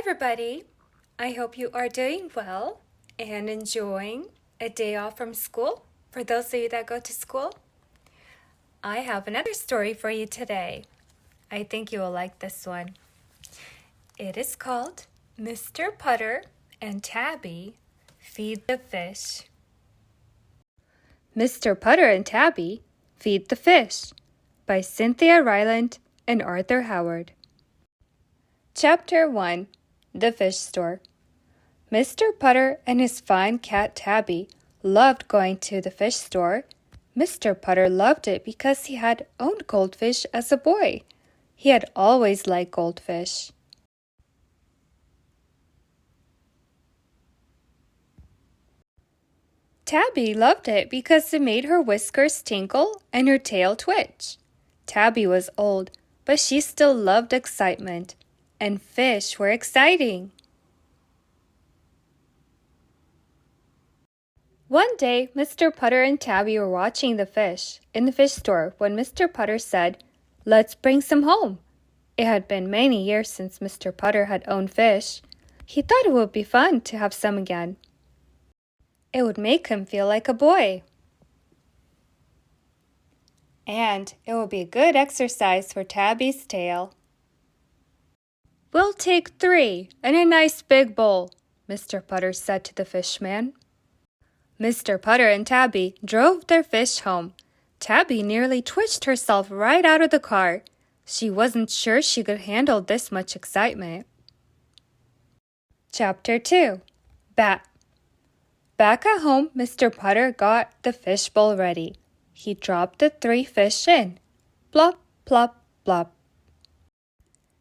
everybody. I hope you are doing well and enjoying a day off from school. For those of you that go to school, I have another story for you today. I think you will like this one. It is called Mr. Putter and Tabby Feed the Fish. Mr. Putter and Tabby Feed the Fish by Cynthia Ryland and Arthur Howard. Chapter 1. The Fish Store. Mr. Putter and his fine cat Tabby loved going to the fish store. Mr. Putter loved it because he had owned goldfish as a boy. He had always liked goldfish. Tabby loved it because it made her whiskers tinkle and her tail twitch. Tabby was old, but she still loved excitement, and fish were exciting. One day, Mr. Putter and Tabby were watching the fish in the fish store when Mr. Putter said, "Let's bring some home." It had been many years since Mr. Putter had owned fish. He thought it would be fun to have some again. It would make him feel like a boy. And it would be a good exercise for Tabby's tail. "We'll take 3 and a nice big bowl," Mr. Putter said to the fishman. Mr. Putter and Tabby drove their fish home. Tabby nearly twitched herself right out of the car. She wasn't sure she could handle this much excitement. Chapter 2. Bat. Back at home, Mr. Putter got the fish bowl ready. He dropped the 3 fish in. Plop, plop, plop.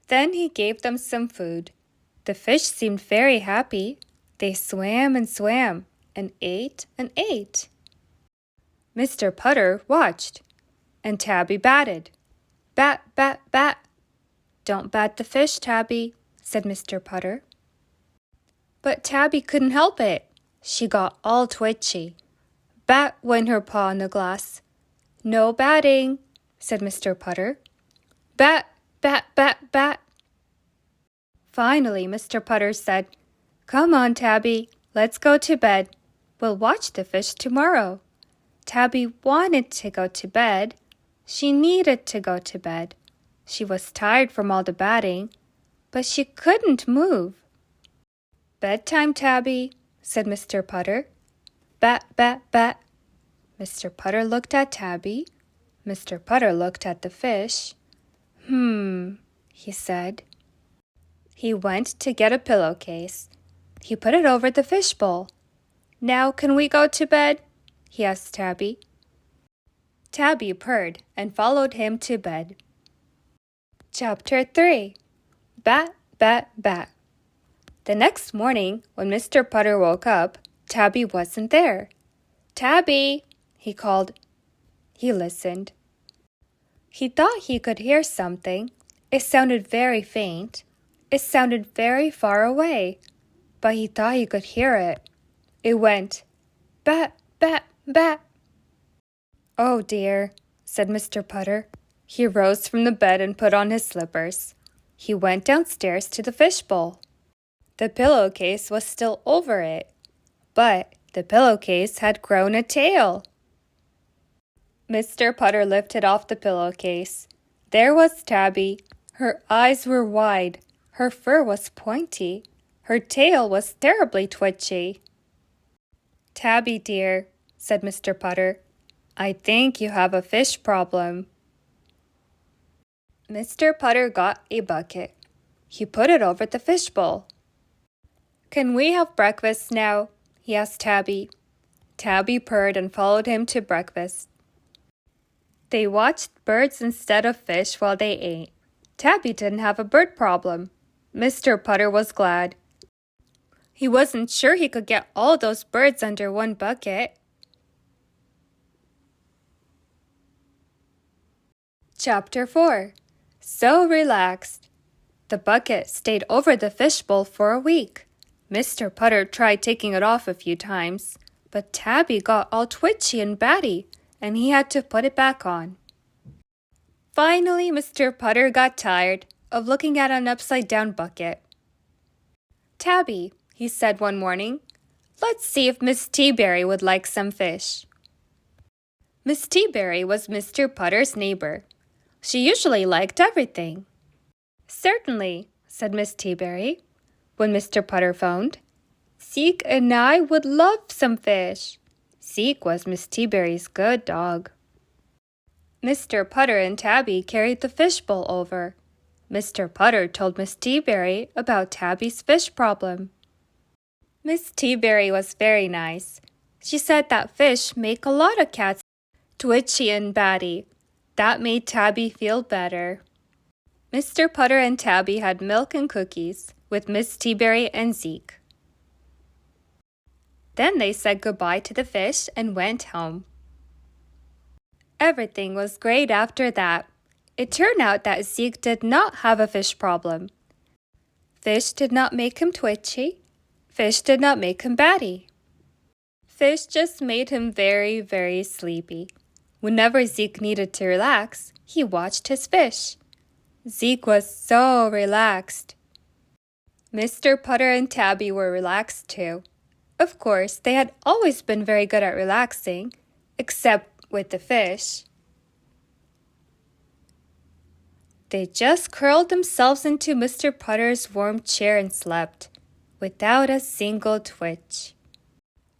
Then he gave them some food. The fish seemed very happy. They swam and swam and ate and ate. Mr. Putter watched, and Tabby batted. "Bat, bat, bat." "Don't bat the fish, Tabby," said Mr. Putter. But Tabby couldn't help it. She got all twitchy. Bat went her paw on the glass. "No batting," said Mr. Putter. "Bat, bat, bat, bat." Finally, Mr. Putter said, "Come on, Tabby, let's go to bed. We'll watch the fish tomorrow." Tabby wanted to go to bed. She needed to go to bed. She was tired from all the batting, but she couldn't move. "Bedtime, Tabby," said Mr. Putter. "Bat, bat, bat." Mr. Putter looked at Tabby. Mr. Putter looked at the fish. He said. He went to get a pillowcase. He put it over the fish bowl. "Now can we go to bed?" he asked Tabby. Tabby purred and followed him to bed. Chapter 3. Bat, bat, bat. The next morning, when Mr. Putter woke up, Tabby wasn't there. "Tabby," he called. He listened. He thought he could hear something. It sounded very faint. It sounded very far away, but he thought he could hear it. It went, "Bat, bat, bat." "Oh dear," said Mr. Putter. He rose from the bed and put on his slippers. He went downstairs to the fish bowl. The pillowcase was still over it, but the pillowcase had grown a tail. Mr. Putter lifted off the pillowcase. There was Tabby. Her eyes were wide. Her fur was pointy. Her tail was terribly twitchy. "Tabby, dear," said Mr. Putter, "I think you have a fish problem." Mr. Putter got a bucket. He put it over the fish bowl. "Can we have breakfast now?" he asked Tabby. Tabby purred and followed him to breakfast. They watched birds instead of fish while they ate. Tabby didn't have a bird problem. Mr. Putter was glad. He wasn't sure he could get all those birds under one bucket. Chapter 4. So relaxed. The bucket stayed over the fish bowl for a week. Mr. Putter tried taking it off a few times, but Tabby got all twitchy and batty, and he had to put it back on. Finally, Mr. Putter got tired of looking at an upside-down bucket. Tabby, he said one morning, let's see if Miss Teaberry would like some fish. Miss Teaberry was Mr. Putter's neighbor. She usually liked everything. Certainly, said Miss Teaberry, when Mr. Putter phoned. Zeke and I would love some fish. Zeke was Miss Teaberry's good dog. Mr. Putter and Tabby carried the fishbowl over. Mr. Putter told Miss Teaberry about Tabby's fish problem. Miss Teaberry was very nice. She said that fish make a lot of cats twitchy and batty. That made Tabby feel better. Mr. Putter and Tabby had milk and cookies with Miss Teaberry and Zeke. Then they said goodbye to the fish and went home. Everything was great after that. It turned out that Zeke did not have a fish problem. Fish did not make him twitchy. Fish did not make him batty. Fish just made him very, very sleepy. Whenever Zeke needed to relax, he watched his fish. Zeke was so relaxed. Mr. Putter and Tabby were relaxed too. Of course, they had always been very good at relaxing, except with the fish. They just curled themselves into Mr. Putter's warm chair and slept, without a single twitch.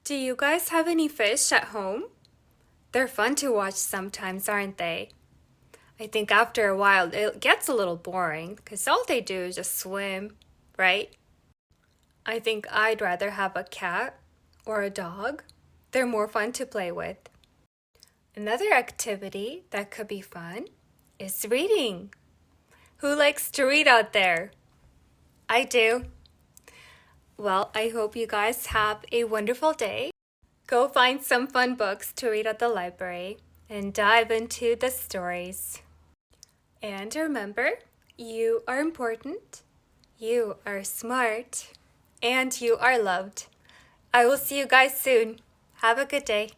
Do you guys have any fish at home? They're fun to watch sometimes, aren't they? I think after a while it gets a little boring because all they do is just swim, right? I think I'd rather have a cat or a dog. They're more fun to play with. Another activity that could be fun is reading. Who likes to read out there? I do. Well, I hope you guys have a wonderful day. Go find some fun books to read at the library and dive into the stories. And remember, you are important, you are smart, and you are loved. I will see you guys soon. Have a good day.